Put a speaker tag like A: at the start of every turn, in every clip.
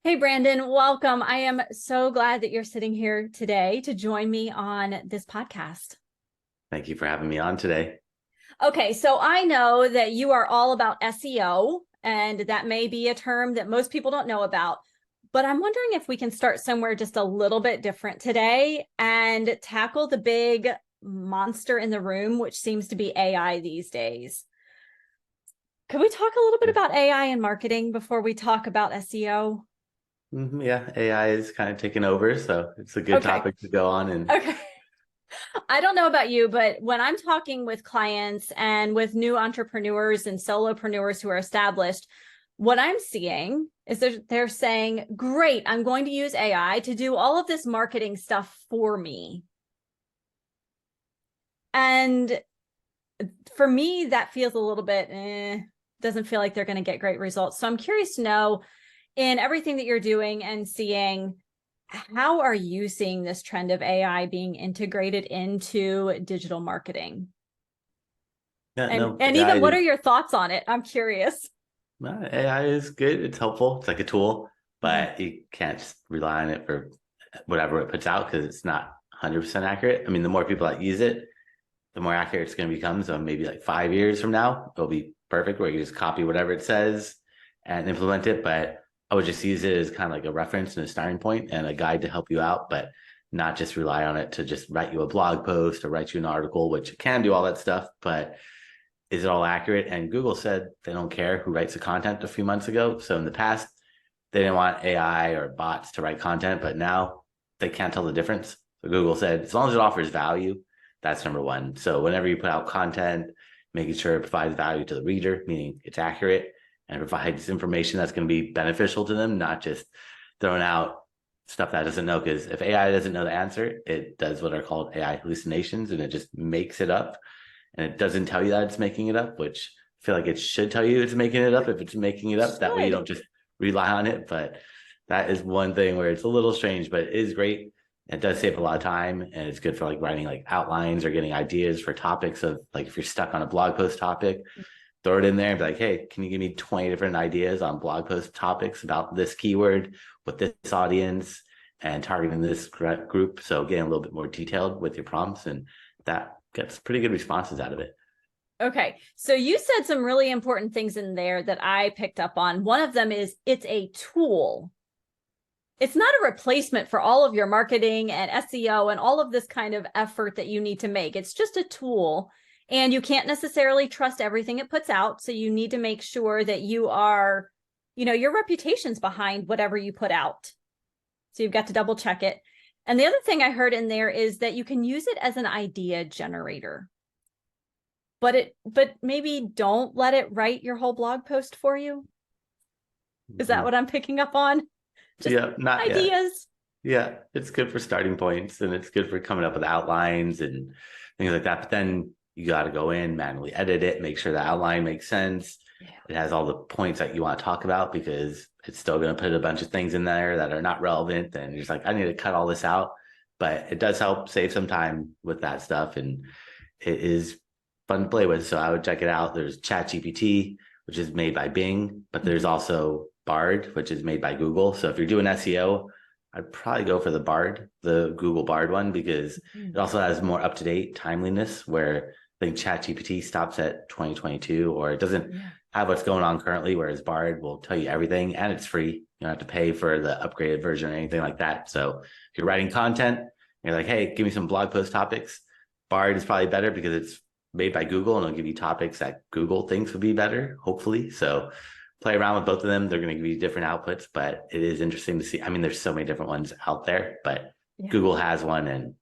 A: Hey, Brandon, welcome. I am so glad that you're sitting here today to join me on this podcast.
B: Thank you for having me on today.
A: Okay, so I know that you are all about SEO, and that may be a term that most people don't know about, but I'm wondering if we can start somewhere just a little bit different today and tackle the big monster in the room, which seems to be AI these days. Could we talk a little bit about AI and marketing before we talk about SEO?
B: Yeah, AI is kind of taking over, so it's a good
A: Okay.
B: topic to go on. And
A: Okay. I don't know about you, but when I'm talking with clients and with new entrepreneurs and solopreneurs who are established, what I'm seeing is they're saying, great, I'm going to use AI to do all of this marketing stuff for me. And for me, that feels a little bit, doesn't feel like they're going to get great results. So I'm curious to know, in everything that you're doing and seeing, how are you seeing this trend of AI being integrated into digital marketing?
B: yeah,
A: And
B: no,
A: and
B: AI
A: even what are
B: is
A: your thoughts on it? I'm curious.
B: AI is good. It's helpful. It's like a tool,
A: Mhm.
B: but you can't just rely on it for whatever it puts out because it's not 100% accurate. I mean, the more people that use it, the more accurate it's going to become. So maybe like 5 years from now, it'll be perfect where you just copy whatever it says and implement it. But I would just use it as kind of like a reference and a starting point and a guide to help you out, but not just rely on it to just write you a blog post or write you an article, which it can do all that stuff, but is it all accurate? And Google said they don't care who writes the content a few months ago. So in the past, they didn't want AI or bots to write content, but now they can't tell the difference. So Google said, as long as it offers value, that's number one. So whenever you put out content, making sure it provides value to the reader, meaning it's accurate and provides information that's going to be beneficial to them, not just throwing out stuff that doesn't know. Because if AI doesn't know the answer, it does what are called AI hallucinations and it just makes it up and it doesn't tell you that it's making it up, which I feel like it should tell you it's making it up if it's making it up. That way you
A: Should.
B: don't just rely on it. But that is one thing where it's a little strange, but it is great. It does save a lot of time and it's good for like writing like outlines or getting ideas for topics of like if you're stuck on a blog post topic, throw it in there and be like, hey, can you give me 20 different ideas on blog post topics about this keyword with this audience and targeting this group? So getting a little bit more detailed with your prompts and that gets pretty good responses out of it.
A: Okay. So you said some really important things in there that I picked up on. One of them is it's a tool. It's not a replacement for all of your marketing and SEO and all of this kind of effort that you need to make. It's just a tool. And you can't necessarily trust everything it puts out. So you need to make sure that you are, your reputation's behind whatever you put out. So you've got to double check it. And the other thing I heard in there is that you can use it as an idea generator. But maybe don't let it write your whole blog post for you. Is that what I'm picking up on? Just
B: Yeah, not yet.
A: ideas.
B: Yeah, it's good for starting points and it's good for coming up with outlines and things like that. But then you got to go in, manually edit it, make sure the outline makes sense.
A: Yeah.
B: It has all the points that you want to talk about because it's still going to put a bunch of things in there that are not relevant. And you're just like, I need to cut all this out. But it does help save some time with that stuff. And it is fun to play with. So I would check it out. There's ChatGPT, which is made by Bing, but there's also Bard, which is made by Google. So if you're doing SEO, I'd probably go for the Google Bard one, because it also has more up-to-date timeliness where I think ChatGPT stops at 2022 or it doesn't have what's going on currently, whereas Bard will tell you everything and it's free. You don't have to pay for the upgraded version or anything like that. So if you're writing content, you're like, hey, give me some blog post topics. Bard is probably better because it's made by Google and it'll give you topics that Google thinks would be better, hopefully. So play around with both of them. They're going to give you different outputs, but it is interesting to see. I mean, there's so many different ones out there, but Google has one. And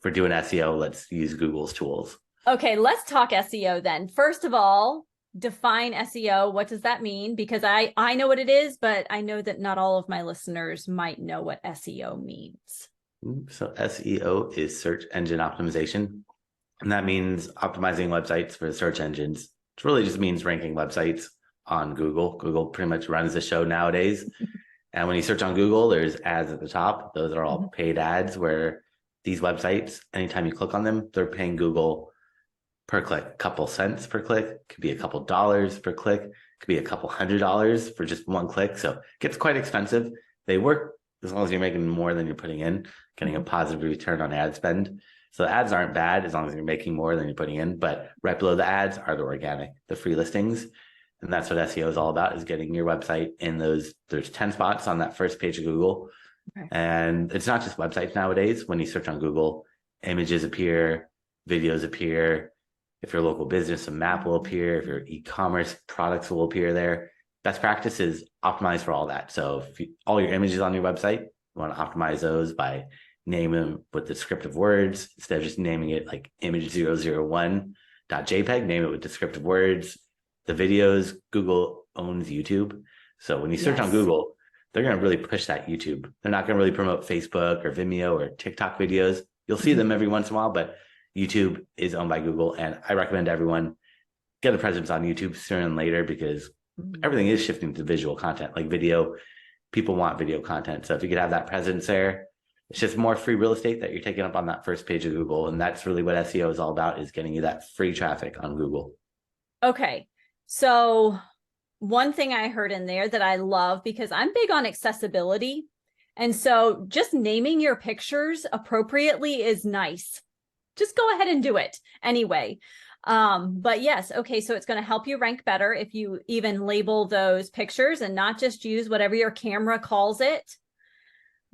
B: for doing SEO, let's use Google's tools.
A: Okay, let's talk SEO then. First of all, define SEO. What does that mean? Because I know what it is, but I know that not all of my listeners might know what SEO means.
B: So SEO is search engine optimization. And that means optimizing websites for search engines. It really just means ranking websites on Google. Google pretty much runs the show nowadays. And when you search on Google, there's ads at the top. Those are all paid ads where these websites, anytime you click on them, they're paying Google per click, a couple cents per click, could be a couple dollars per click, could be a couple $100 for just one click. So it gets quite expensive. they work as long as you're making more than you're putting in, getting a positive return on ad spend. So ads aren't bad as long as you're making more than you're putting in, but right below the ads are the organic, the free listings. And that's what SEO is all about, is getting your website in those. There's 10 spots on that first page of Google.
A: Okay.
B: And it's not just websites nowadays. When you search on Google, images appear, videos appear. If you're a local business, a map will appear. If you're e-commerce, products will appear there. Best practice is optimize for all that. So if all your images on your website, you want to optimize those by naming them with descriptive words. Instead of just naming it like image001.jpg, name it with descriptive words. The videos, Google owns YouTube. So when you search on Google, they're going to really push that YouTube. They're not going to really promote Facebook or Vimeo or TikTok videos. You'll see them every once in a while, but YouTube is owned by Google. And I recommend everyone get a presence on YouTube sooner than later, because everything is shifting to visual content, like video. People want video content. So if you could have that presence there, it's just more free real estate that you're taking up on that first page of Google. And that's really what SEO is all about, is getting you that free traffic on Google.
A: Okay. So one thing I heard in there that I love, because I'm big on accessibility. And so just naming your pictures appropriately is nice. Just go ahead and do it anyway. But yes, okay, so it's going to help you rank better if you even label those pictures and not just use whatever your camera calls it,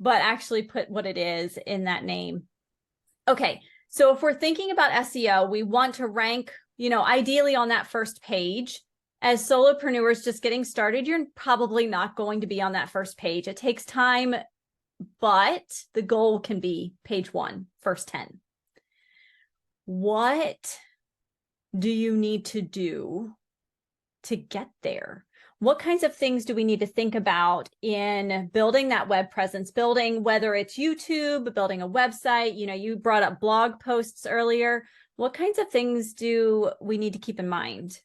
A: but actually put what it is in that name. Okay, so if we're thinking about SEO, we want to rank, ideally on that first page. As solopreneurs just getting started, you're probably not going to be on that first page. It takes time, but the goal can be page 1, first 10. What do you need to do to get there? What kinds of things do we need to think about in building that web presence, building, whether it's YouTube, building a website? You brought up blog posts earlier. What kinds of things do we need to keep in mind?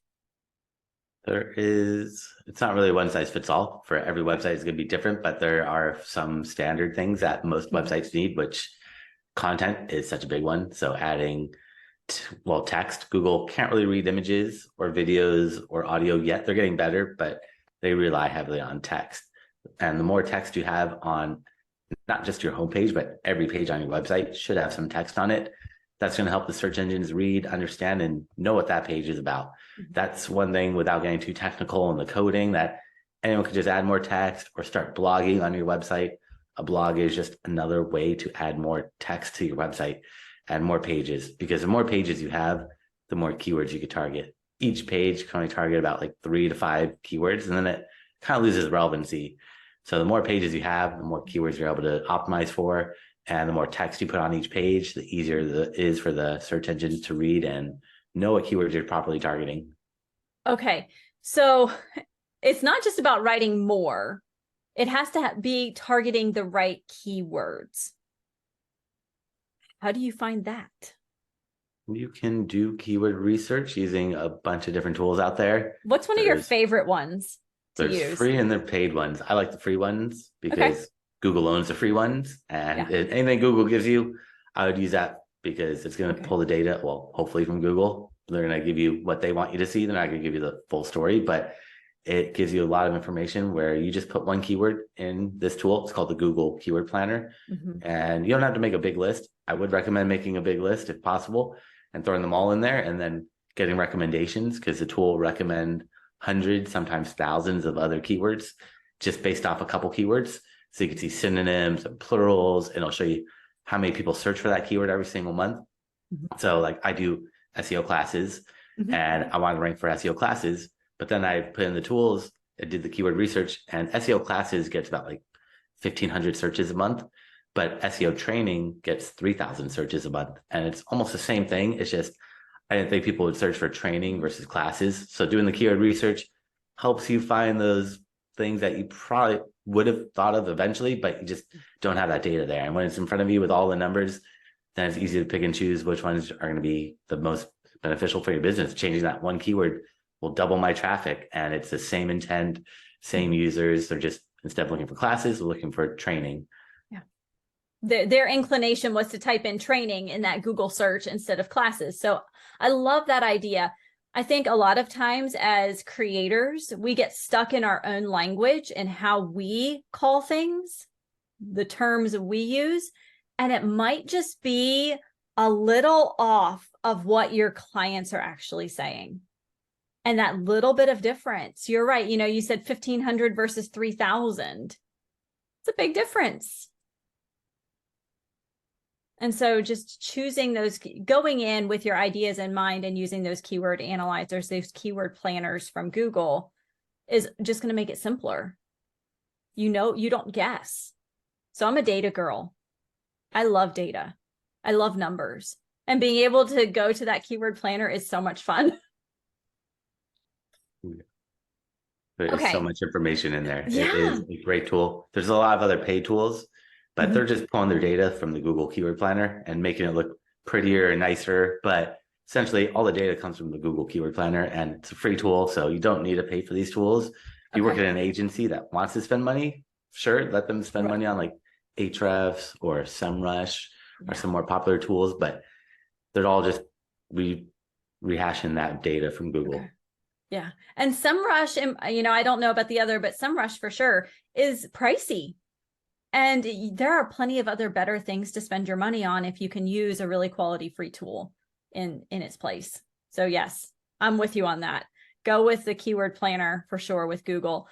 B: It's not really one size fits all. For every website is going to be different, but there are some standard things that most websites need, which content is such a big one. So adding, text. Google can't really read images or videos or audio yet. They're getting better, but they rely heavily on text. And the more text you have on not just your homepage, but every page on your website should have some text on it. That's going to help the search engines read, understand, and know what that page is about. That's one thing, without getting too technical in the coding, that anyone could just add more text or start blogging on your website. A blog is just another way to add more text to your website, add more pages, because the more pages you have, the more keywords you could target. Each page can only target about like 3 to 5 keywords, and then it kind of loses relevancy. So the more pages you have, the more keywords you're able to optimize for. And the more text you put on each page, the easier it is for the search engines to read and know what keywords you're properly targeting.
A: Okay, so it's not just about writing more. It has to be targeting the right keywords. How do you find that?
B: You can do keyword research using a bunch of different tools out there.
A: What's one of your favorite ones to use?
B: There's free and they're paid ones. I like the free ones because Google owns the free ones, and anything Google gives you, I would use that, because it's going to pull the data, hopefully from Google. They're going to give you what they want you to see. They're not going to give you the full story, but it gives you a lot of information where you just put one keyword in this tool. It's called the Google Keyword Planner. And you don't have to make a big list. I would recommend making a big list if possible and throwing them all in there, and then getting recommendations, because the tool will recommend hundreds, sometimes thousands of other keywords just based off a couple keywords. So you can see synonyms and plurals, and it'll show you how many people search for that keyword every single month. So like I do SEO classes, and I want to rank for SEO classes, but then I put in the tools, I did the keyword research, and SEO classes gets about like 1,500 searches a month, but SEO training gets 3,000 searches a month. And it's almost the same thing. It's just, I didn't think people would search for training versus classes. So doing the keyword research helps you find those things that you probably would have thought of eventually, but you just don't have that data there. And when it's in front of you with all the numbers, then it's easy to pick and choose which ones are going to be the most beneficial for your business. Changing that one keyword will double my traffic, and it's the same intent, same users. They're just, instead of looking for classes, they're looking for training.
A: Their inclination was to type in training in that Google search instead of classes. So I love that idea. I think a lot of times as creators, we get stuck in our own language and how we call things, the terms we use, and it might just be a little off of what your clients are actually saying. And that little bit of difference, you're right. You know, you said 1,500 versus 3,000. It's a big difference. And so just choosing those, going in with your ideas in mind and using those keyword analyzers, those keyword planners from Google is just going to make it simpler. You know, you don't guess. So I'm a data girl. I love data. I love numbers. And being able to go to that keyword planner is so much fun.
B: There's so much information in there.
A: Yeah.
B: It is a great tool. There's a lot of other paid tools, but they're just pulling their data from the Google Keyword Planner and making it look prettier and nicer. But essentially, all the data comes from the Google Keyword Planner, and it's a free tool, so you don't need to pay for these tools. If you work at an agency that wants to spend money, sure, let them spend money on like Ahrefs or SEMrush or some more popular tools, but they're all just rehashing that data from Google.
A: Yeah. And SEMrush, you know, I don't know about the other, but SEMrush for sure is pricey. And there are plenty of other better things to spend your money on if you can use a really quality free tool in its place. So yes, I'm with you on that. Go with the keyword planner for sure with Google.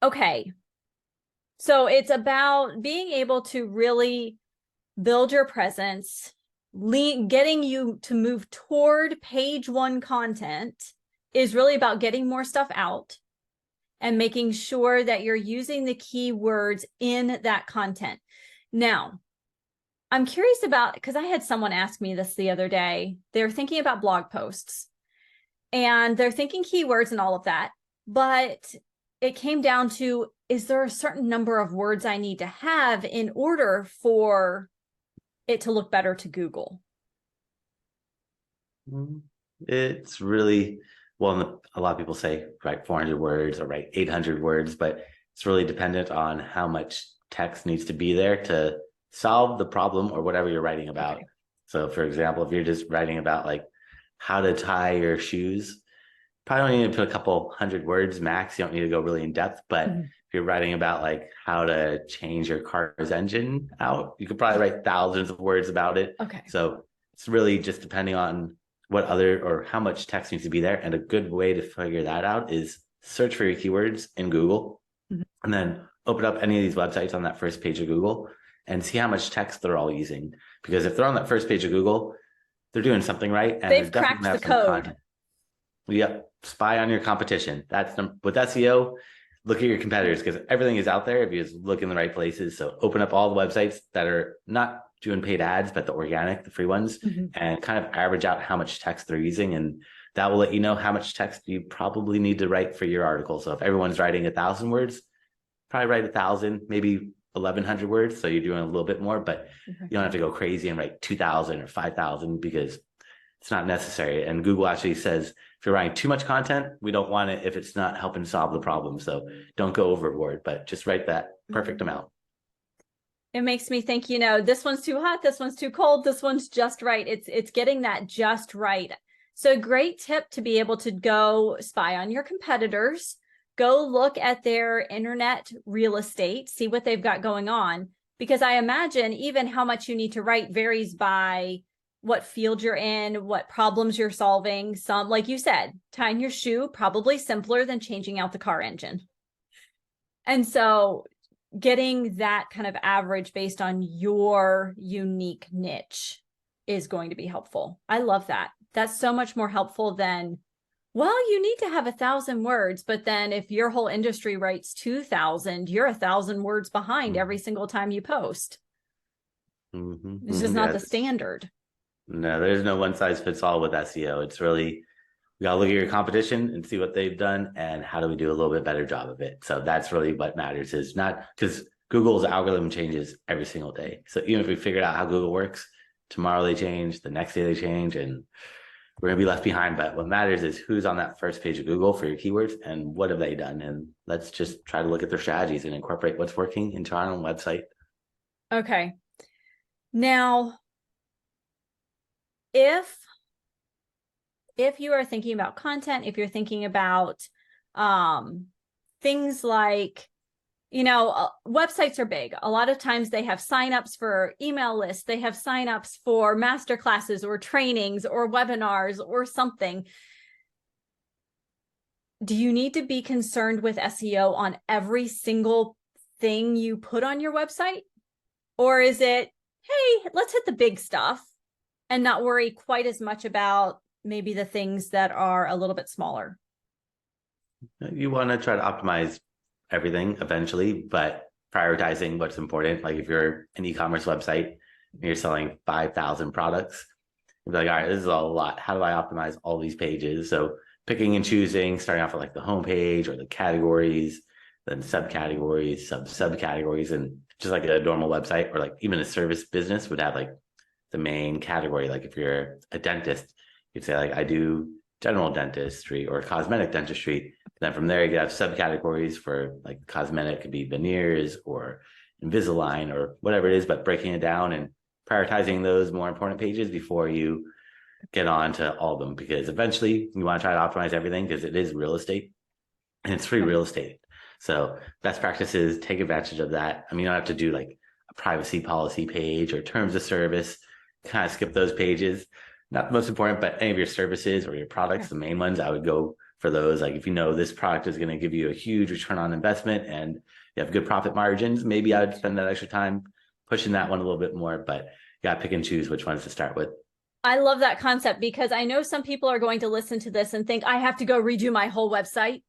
A: Okay. So it's about being able to really build your presence, getting you to move toward page one content is really about getting more stuff out and making sure that you're using the keywords in that content. Now, I'm curious about, because I had someone ask me this the other day, they're thinking about blog posts and they're thinking keywords and all of that, but it came down to, is there a certain number of words I need to have in order for it to look better to Google?
B: It's really, well, a lot of people say write 400 words or write 800 words, but it's really dependent on how much text needs to be there to solve the problem or whatever you're writing about. Okay. So for example, if you're just writing about like how to tie your shoes, probably only need to put a couple hundred words max. You don't need to go really in depth, but if you're writing about like how to change your car's engine out, you could probably write thousands of words about it. Okay. So it's really just depending on what other or how much text needs to be there. And a good way to figure that out is search for your keywords in Google and then open up any of these websites on that first page of Google and see how much text they're all using. Because if they're on that first page of Google, they're doing something right. And
A: they've cracked the code.
B: Yep. Spy on your competition. That's with SEO. Look at your competitors because everything is out there if you just look in the right places. So open up all the websites that are not doing paid ads, but the organic, the free ones, and kind of average out how much text they're using. And that will let you know how much text you probably need to write for your article. So if everyone's writing 1,000 words, probably write 1,000, maybe 1,100 words. So you're doing a little bit more, but you don't have to go crazy and write 2,000 or 5,000 because it's not necessary. And Google actually says, if you're writing too much content, we don't want it if it's not helping solve the problem. So don't go overboard, but just write that perfect amount.
A: It makes me think, you know, this one's too hot, this one's too cold, this one's just right. It's getting that just right. So great tip to be able to go spy on your competitors, go look at their internet real estate, see what they've got going on, because I imagine even how much you need to write varies by what field you're in, what problems you're solving. Some, like you said, tying your shoe, probably simpler than changing out the car engine. And so getting that kind of average based on your unique niche is going to be helpful. I love that. That's so much more helpful than, well, you need to have 1,000 words, but then if your whole industry writes 2,000, you're 1,000 words behind every single time you post. It's just not the standard.
B: No, there's no one size fits all with SEO. It's really, we got to look at your competition and see what they've done and how do we do a little bit better job of it. So that's really what matters, is not because Google's algorithm changes every single day. So even if we figured out how Google works, tomorrow they change, the next day they change, and we're going to be left behind. But what matters is who's on that first page of Google for your keywords and what have they done? And let's just try to look at their strategies and incorporate what's working into our own website.
A: Okay. Now, if if you are thinking about content, if you're thinking about things like, websites are big. A lot of times they have signups for email lists. They have signups for master classes or trainings or webinars or something. Do you need to be concerned with SEO on every single thing you put on your website? Or is it, hey, let's hit the big stuff and not worry quite as much about maybe the things that are a little bit smaller?
B: You want to try to optimize everything eventually, but prioritizing what's important. Like if you're an e-commerce website and you're selling 5,000 products, you're like, all right, this is a lot. How do I optimize all these pages? So picking and choosing, starting off with like the homepage or the categories, then subcategories, subcategories, and just like a normal website or like even a service business would have like the main category. Like if you're a dentist, you'd say like, I do general dentistry or cosmetic dentistry. Then from there, you could have subcategories for like cosmetic, could be veneers or Invisalign or whatever it is, but breaking it down and prioritizing those more important pages before you get on to all of them, because eventually you want to try to optimize everything because it is real estate and it's free real estate. So best practices, take advantage of that. I mean, you don't have to do like a privacy policy page or terms of service, kind of skip those pages. Not the most important, but any of your services or your products, the main ones, I would go for those. Like if you know this product is going to give you a huge return on investment and you have good profit margins, maybe I would spend that extra time pushing that one a little bit more, but you got to pick and choose which ones to start with.
A: I love that concept because I know some people are going to listen to this and think, I have to go redo my whole website.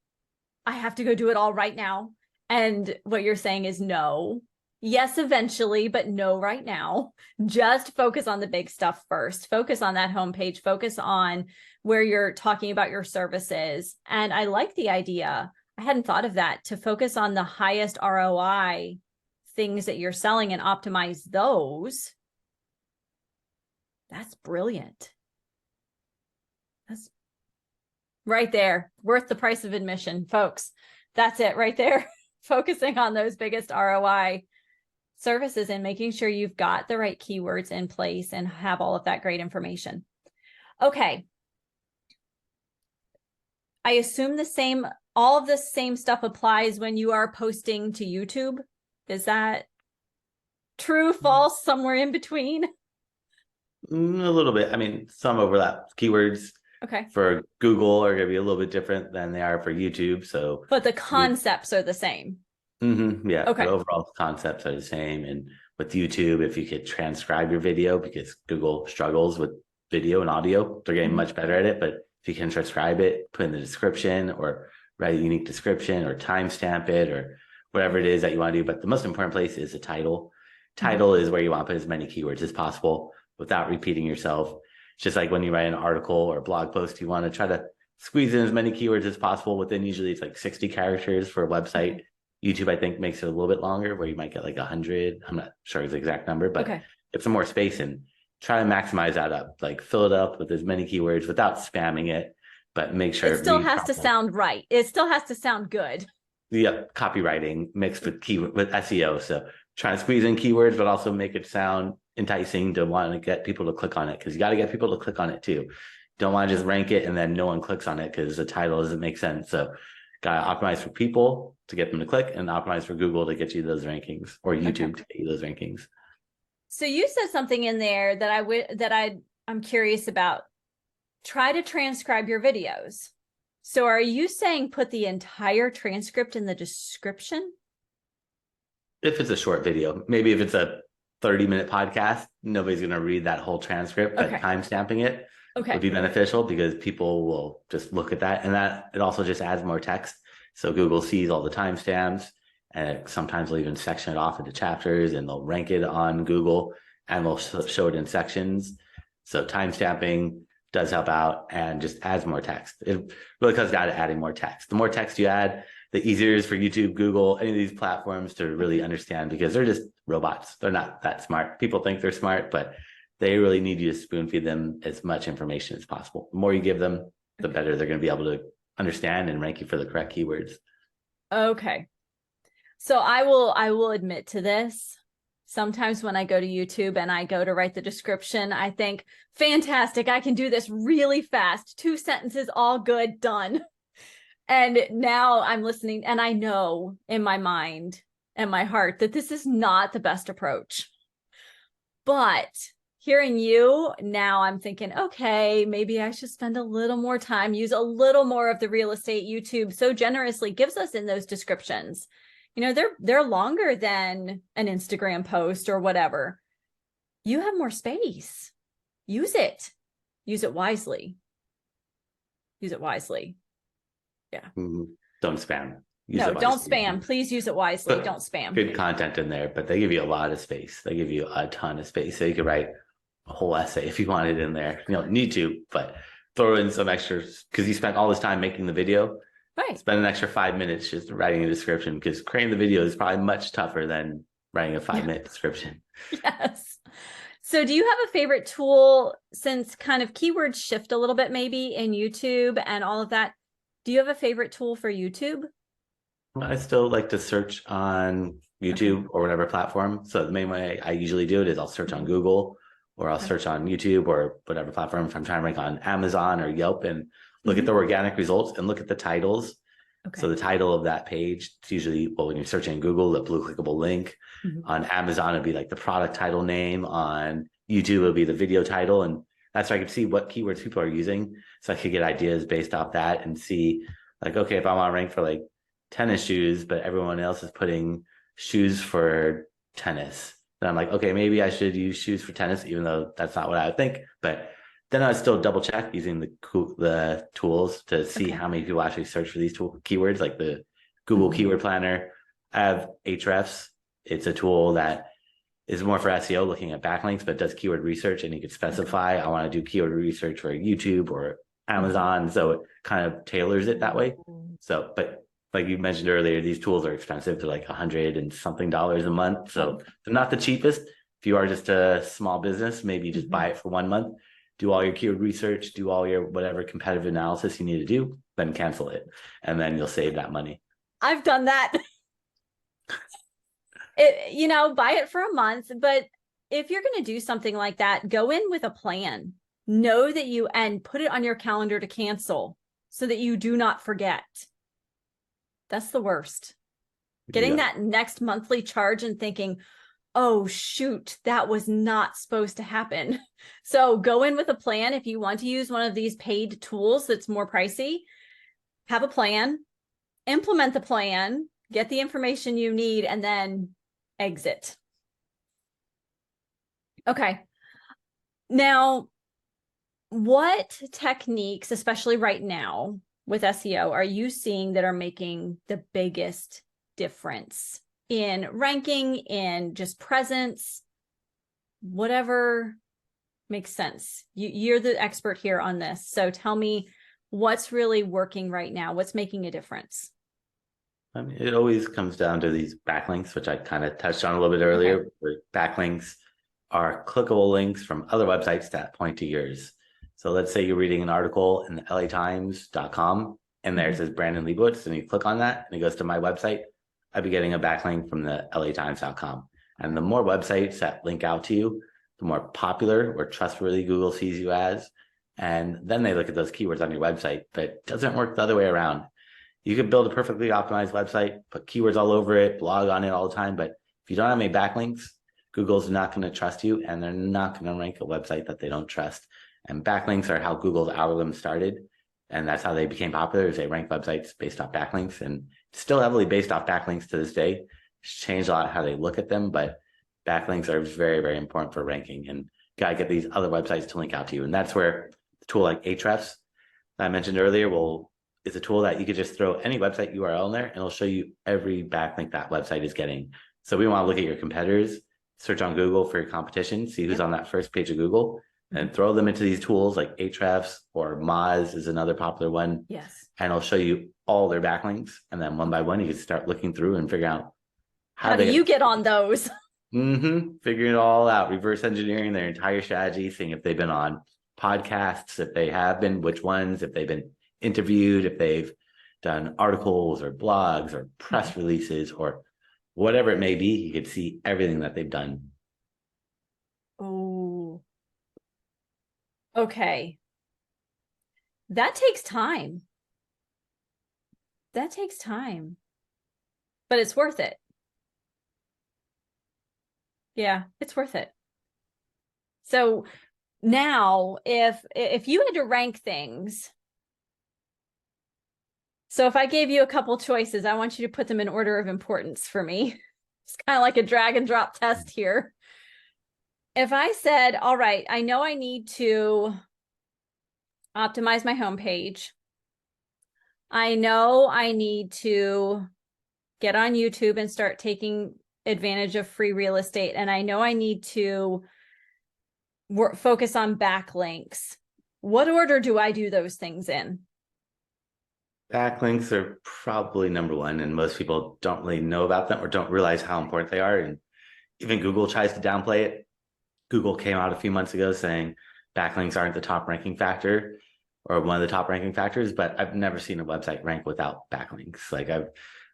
A: I have to go do it all right now. And what you're saying is no. Yes, eventually, but no right now. Just focus on the big stuff first. Focus on that homepage. Focus on where you're talking about your services. And I like the idea. I hadn't thought of that, to focus on the highest ROI things that you're selling and optimize those. That's brilliant. That's right there. Worth the price of admission, folks. That's it right there. Focusing on those biggest ROI services and making sure you've got the right keywords in place and have all of that great information. Okay. I assume all of the same stuff applies when you are posting to YouTube. Is that true, false, somewhere in between?
B: A little bit. I mean, some overlap. Keywords for Google are going to be a little bit different than they are for YouTube. So,
A: but the concepts are the same.
B: Yeah.
A: Okay.
B: The overall concepts are the same. And with YouTube, if you could transcribe your video, because Google struggles with video and audio, they're getting much better at it. But if you can transcribe it, put in the description or write a unique description or timestamp it or whatever it is that you want to do. But the most important place is the title. Title is where you want to put as many keywords as possible without repeating yourself. It's just like when you write an article or a blog post, you want to try to squeeze in as many keywords as possible within, usually it's like 60 characters for a website. YouTube, I think, makes it a little bit longer where you might get like 100. I'm not sure the exact number, but get some more space and try to maximize that up. Like fill it up with as many keywords without spamming it, but make sure
A: it still has to sound right. It still has to sound good.
B: Yeah, copywriting mixed with SEO. So trying to squeeze in keywords, but also make it sound enticing to want to get people to click on it, because you got to get people to click on it too. Don't want to just rank it and then no one clicks on it because the title doesn't make sense. So got to optimize for people to get them to click and optimize for Google to get you those rankings, or YouTube to get you those rankings.
A: So you said something in there that I'm curious about. Try to transcribe your videos. So are you saying put the entire transcript in the description?
B: If it's a short video, maybe if it's a 30-minute podcast, nobody's going to read that whole transcript, but timestamping it would be beneficial because people will just look at that, and that it also just adds more text. So Google sees all the timestamps, and sometimes they'll even section it off into chapters, and they'll rank it on Google, and they'll show it in sections. So timestamping does help out and just adds more text. It really comes down to adding more text. The more text you add, the easier it is for YouTube, Google, any of these platforms to really understand, because they're just robots. They're not that smart. People think they're smart, but they really need you to spoon feed them as much information as possible. The more you give them, the better they're going to be able to understand and rank you for the correct keywords.
A: Okay. So I will admit to this. Sometimes when I go to YouTube and I go to write the description, I think, fantastic, I can do this really fast. 2 sentences, all good, done. And now I'm listening and I know in my mind and my heart that this is not the best approach. But hearing you now, I'm thinking, okay, maybe I should spend a little more time, use a little more of the real estate YouTube so generously gives us in those descriptions. You know, they're longer than an Instagram post or whatever. You have more space. Use it. Use it wisely. Use it wisely. Yeah.
B: Don't spam.
A: No, don't spam. Please use it wisely.
B: But
A: don't spam.
B: Good content in there, but they give you a lot of space. They give you a ton of space. So you could write a whole essay if you wanted in there. You don't need to, but throw in some extras because you spent all this time making the video.
A: Right.
B: Spend an extra 5 minutes just writing a description because creating the video is probably much tougher than writing a 5-minute description.
A: Yes. So do you have a favorite tool since kind of keywords shift a little bit maybe in YouTube and all of that? Do you have a favorite tool for YouTube?
B: I still like to search on YouTube or whatever platform. So the main way I usually do it is I'll search on Google or I'll search on YouTube or whatever platform if I'm trying to rank on Amazon or Yelp and look at the organic results and look at the titles. So the title of that page, it's usually, well, when you're searching Google, the blue clickable link. On Amazon, it'd be like the product title name. On YouTube, it'll be the video title. And that's so I can see what keywords people are using. So I could get ideas based off that and see like, okay, if I want to rank for like tennis shoes, but everyone else is putting shoes for tennis, then I'm like, okay, maybe I should use shoes for tennis, even though that's not what I would think. But then I still double check using the tools to see how many people actually search for these keywords, like the Google Keyword Planner. I have Ahrefs. It's a tool that is more for SEO, looking at backlinks, but does keyword research, and you could specify, I want to do keyword research for YouTube or Amazon. So it kind of tailors it that way. So, but like you mentioned earlier, these tools are expensive. They're like $100 and something a month. So they're not the cheapest. If you are just a small business, maybe just buy it for 1 month, do all your keyword research, do all your whatever competitive analysis you need to do, then cancel it. And then you'll save that money.
A: I've done that. Buy it for a month. But if you're going to do something like that, go in with a plan. Know that and put it on your calendar to cancel so that you do not forget. That's the worst. Getting that next monthly charge and thinking, oh, shoot, that was not supposed to happen. So go in with a plan. If you want to use one of these paid tools that's more pricey, have a plan, implement the plan, get the information you need, and then exit. Okay. Now, what techniques, especially right now with SEO, are you seeing that are making the biggest difference in ranking, in just presence, whatever makes sense? You're the expert here on this. So tell me what's really working right now. What's making a difference?
B: I mean, it always comes down to these backlinks, which I kind of touched on a little bit earlier. Where backlinks are clickable links from other websites that point to yours. So let's say you're reading an article in the LAtimes.com and there it says Brandon Liebowitz, and you click on that and it goes to my website. I'd be getting a backlink from the LAtimes.com. And the more websites that link out to you, the more popular or trustworthy Google sees you as. And then they look at those keywords on your website, but it doesn't work the other way around. You could build a perfectly optimized website, put keywords all over it, blog on it all the time. But if you don't have any backlinks, Google's not going to trust you, and they're not going to rank a website that they don't trust. And backlinks are how Google's algorithm started. And that's how they became popular, is they rank websites based off backlinks, and still heavily based off backlinks to this day. It's changed a lot how they look at them, but backlinks are very, very important for ranking, and got to get these other websites to link out to you. And that's where a tool like Ahrefs that I mentioned earlier is a tool that you could just throw any website URL in there and it'll show you every backlink that website is getting. So we want to look at your competitors, search on Google for your competition, see who's on that first page of Google, and throw them into these tools like Ahrefs, or Moz is another popular one.
A: Yes.
B: And it'll show you all their backlinks. And then one by one, you can start looking through and figure out
A: how do you get on those?
B: Figuring it all out, reverse engineering their entire strategy, seeing if they've been on podcasts, if they have been, which ones, if they've been interviewed, if they've done articles or blogs or press releases or whatever it may be, you could see everything that they've done.
A: Oh, okay. That takes time. That takes time, but it's worth it. Yeah, it's worth it. So now if you had to rank things, so if I gave you a couple choices, I want you to put them in order of importance for me. It's kind of like a drag and drop test here. If I said, all right, I know I need to optimize my homepage. I know I need to get on YouTube and start taking advantage of free real estate. And I know I need to focus on backlinks. What order do I do those things in?
B: Backlinks are probably number one, and most people don't really know about them or don't realize how important they are. And even Google tries to downplay it. Google came out a few months ago saying backlinks aren't the top ranking factor or one of the top ranking factors, but I've never seen a website rank without backlinks. Like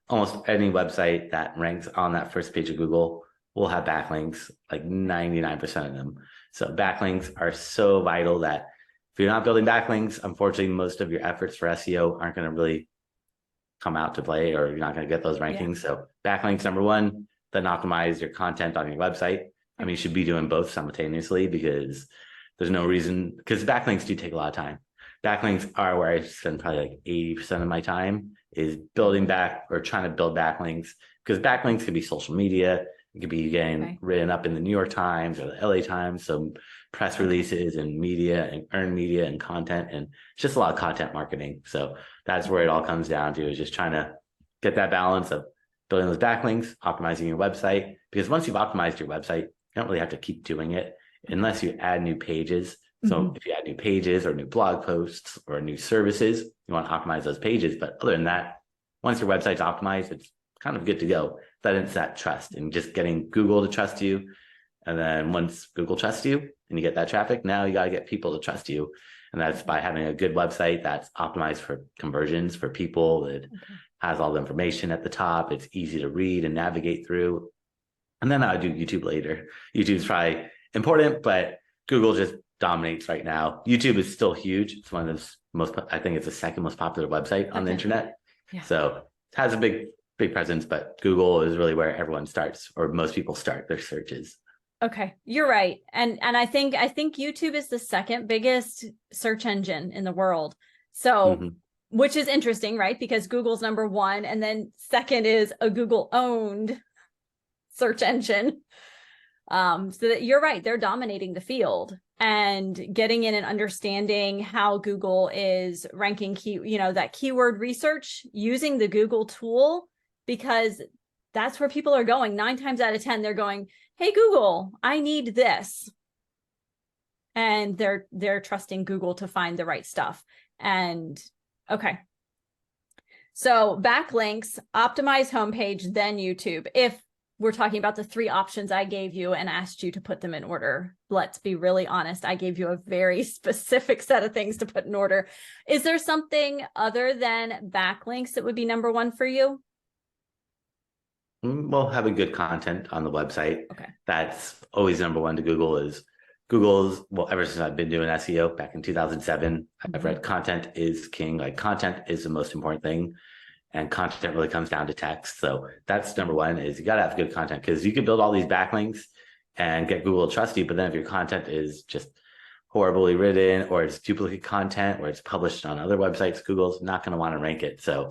B: almost any website that ranks on that first page of Google will have backlinks, like 99% of them. So backlinks are so vital that if you're not building backlinks, unfortunately, most of your efforts for SEO aren't going to really come out to play, or you're not going to get those rankings. Yeah. So backlinks, number one, then optimize your content on your website. I mean, you should be doing both simultaneously because there's no reason, because backlinks do take a lot of time. Backlinks are where I spend probably like 80% of my time is building back or trying to build backlinks, because backlinks can be social media. It could be getting written up in the New York Times or the LA Times. So press releases and media and earned media and content, and it's just a lot of content marketing. So that's where it all comes down to, is just trying to get that balance of building those backlinks, optimizing your website, because once you've optimized your website, you don't really have to keep doing it unless you add new pages. So if you add new pages or new blog posts or new services, you want to optimize those pages. But other than that, once your website's optimized, it's kind of good to go. Then it's that trust and just getting Google to trust you. And then once Google trusts you and you get that traffic, now you got to get people to trust you. And that's by having a good website that's optimized for conversions for people, that has all the information at the top. It's easy to read and navigate through. And then I'll do YouTube later. YouTube's probably important, but Google just dominates right now. YouTube is still huge. It's one of the most, I think it's the second most popular website on the internet. Yeah. So it has a big presence, but Google is really where everyone starts, or most people start their searches.
A: Okay, you're right. And I think YouTube is the second biggest search engine in the world. So which is interesting, right? Because Google's number one, and then second is a Google owned search engine. So that you're right, they're dominating the field, and getting in and understanding how Google is ranking that keyword research using the Google tool, because that's where people are going. 9 times out of 10, they're going, hey, Google, I need this. And they're trusting Google to find the right stuff. And okay. So backlinks, optimize homepage, then YouTube. If we're talking about the 3 options I gave you and asked you to put them in order, let's be really honest. I gave you a very specific set of things to put in order. Is there something other than backlinks that would be number 1 for you?
B: Well, having good content on the website.
A: Okay.
B: That's always number 1 to Google. Google's, well, ever since I've been doing SEO back in 2007, I've read content is king. Like, content is the most important thing. And content really comes down to text. So that's number 1, is you got to have good content, because you can build all these backlinks and get Google to trust you. But then if your content is just horribly written, or it's duplicate content, or it's published on other websites, Google's not going to want to rank it. So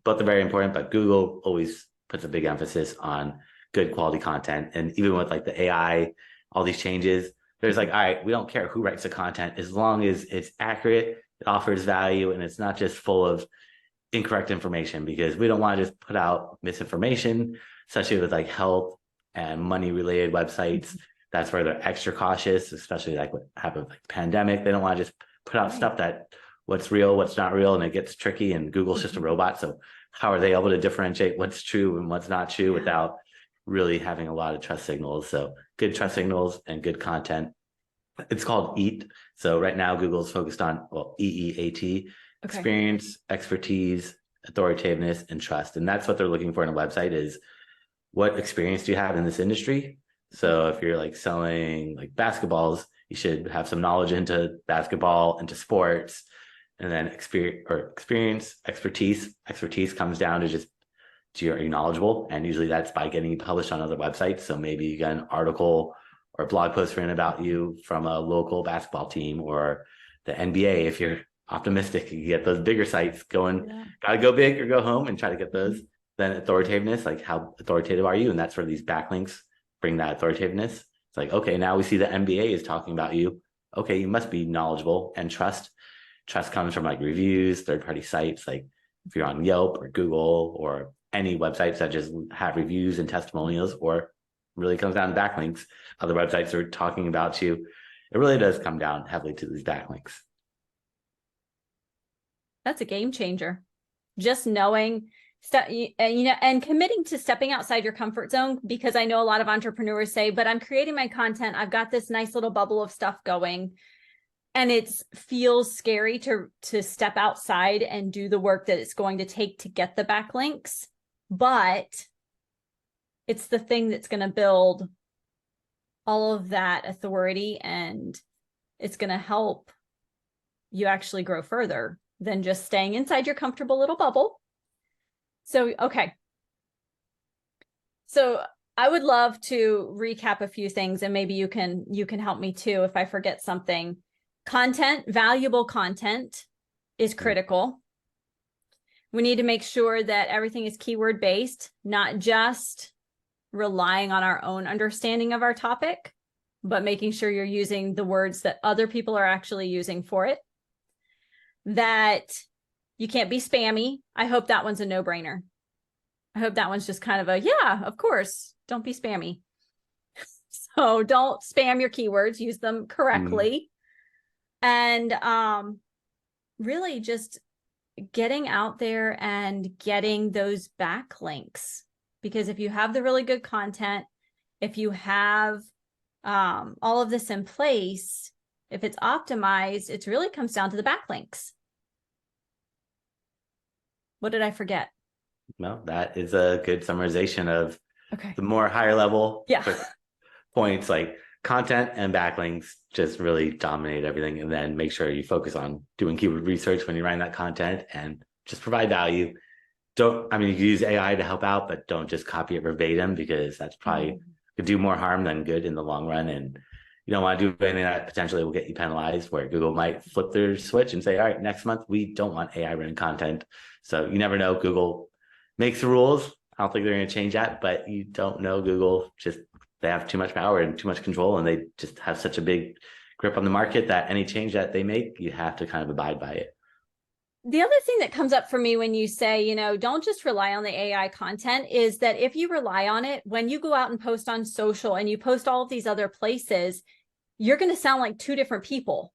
B: both are very important, but Google always puts a big emphasis on good quality content. And even with like the AI, all these changes, there's like, all right, we don't care who writes the content, as long as it's accurate, it offers value, and it's not just full of incorrect information, because we don't want to just put out misinformation, especially with like health and money related websites. That's where they're extra cautious, especially like what happened with like the pandemic. They don't want to just put out stuff that what's real, what's not real, and it gets tricky, and Google's just a robot. So how are they able to differentiate what's true and what's not true without really having a lot of trust signals? So good trust signals and good content. It's called EAT. So right now Google's focused on, well, EEAT, experience, expertise, authoritativeness, and trust. And that's what they're looking for in a website, is what experience do you have in this industry? So if you're like selling like basketballs, you should have some knowledge into basketball, into sports, and then expertise comes down to just, are you knowledgeable? And usually that's by getting published on other websites. So maybe you get an article or a blog post written about you from a local basketball team, or the NBA. If you're optimistic, you get those bigger sites going.
A: Yeah.
B: Gotta go big or go home, and try to get those. Then authoritativeness, like how authoritative are you? And that's where these backlinks bring that authoritativeness. It's like, okay, now we see the NBA is talking about you. Okay, you must be knowledgeable. And trust comes from like reviews, third-party sites. Like if you're on Yelp or Google or any websites that just have reviews and testimonials, or really comes down to backlinks, other websites are talking about you. It really does come down heavily to these backlinks.
A: That's a game changer. Just knowing and committing to stepping outside your comfort zone, because I know a lot of entrepreneurs say, but I'm creating my content. I've got this nice little bubble of stuff going, and it feels scary to step outside and do the work that it's going to take to get the backlinks. But it's the thing that's going to build all of that authority, and it's going to help you actually grow further than just staying inside your comfortable little bubble. So, okay. So I would love to recap a few things, and maybe you can help me too if I forget something. Content, valuable content is critical. We need to make sure that everything is keyword based, not just relying on our own understanding of our topic, but making sure you're using the words that other people are actually using for it. That you can't be spammy. I hope that one's a no-brainer. I hope that one's just kind of a, yeah, of course, don't be spammy. So don't spam your keywords, use them correctly. And really just getting out there and getting those backlinks. Because if you have the really good content, if you have all of this in place, if it's optimized, it really comes down to the backlinks. What did I forget?
B: No, that is a good summarization of the more higher level points, like content and backlinks just really dominate everything. And then make sure you focus on doing keyword research when you're writing that content, and just provide value. You can use AI to help out, but don't just copy it verbatim, because that's probably could do more harm than good in the long run. And you don't want to do anything that potentially will get you penalized, where Google might flip their switch and say, all right, next month, we don't want AI written content. So you never know. Google makes the rules. I don't think they're going to change that, but you don't know. Google they have too much power and too much control, and they just have such a big grip on the market that any change that they make, you have to kind of abide by it.
A: The other thing that comes up for me when you say, don't just rely on the AI content, is that if you rely on it, when you go out and post on social and you post all of these other places, you're going to sound like two different people.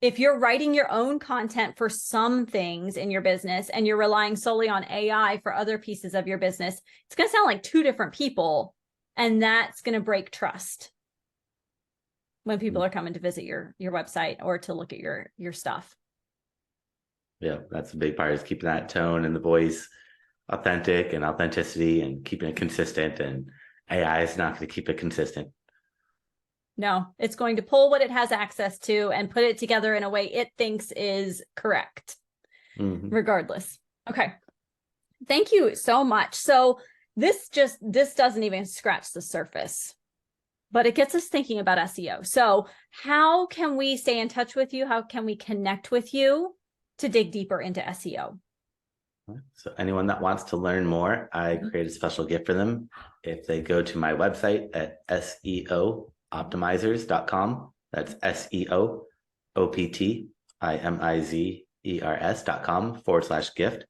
A: If you're writing your own content for some things in your business and you're relying solely on AI for other pieces of your business, it's going to sound like two different people. And that's going to break trust when people are coming to visit your website or to look at your stuff.
B: Yeah, that's a big part, is keeping that tone and the voice authentic, and authenticity, and keeping it consistent. And AI is not going to keep it consistent.
A: No, it's going to pull what it has access to and put it together in a way it thinks is correct, regardless. Okay. Thank you so much. So this doesn't even scratch the surface, but it gets us thinking about SEO. So how can we stay in touch with you? How can we connect with you to dig deeper into SEO?
B: So anyone that wants to learn more, I create a special gift for them. If they go to my website at SEO Optimizers.com. That's SEO Optimizers.com/gift.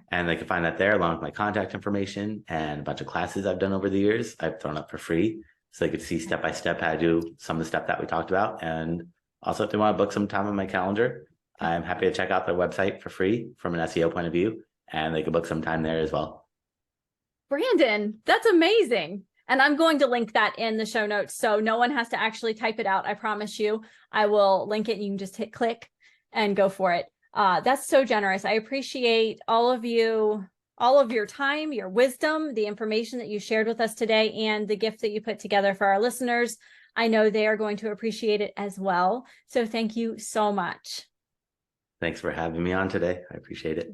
B: And they can find that there, along with my contact information and a bunch of classes I've done over the years. I've thrown up for free, so they could see step by step how to do some of the stuff that we talked about. And also, if they want to book some time on my calendar, I'm happy to check out their website for free from an SEO point of view, and they can book some time there as well.
A: Brandon, that's amazing. And I'm going to link that in the show notes, so no one has to actually type it out. I promise you, I will link it and you can just hit click and go for it. That's so generous. I appreciate all of you all of your time, your wisdom, the information that you shared with us today, and the gift that you put together for our listeners. I know they are going to appreciate it as well. So thank you so much.
B: Thanks for having me on today. I appreciate it.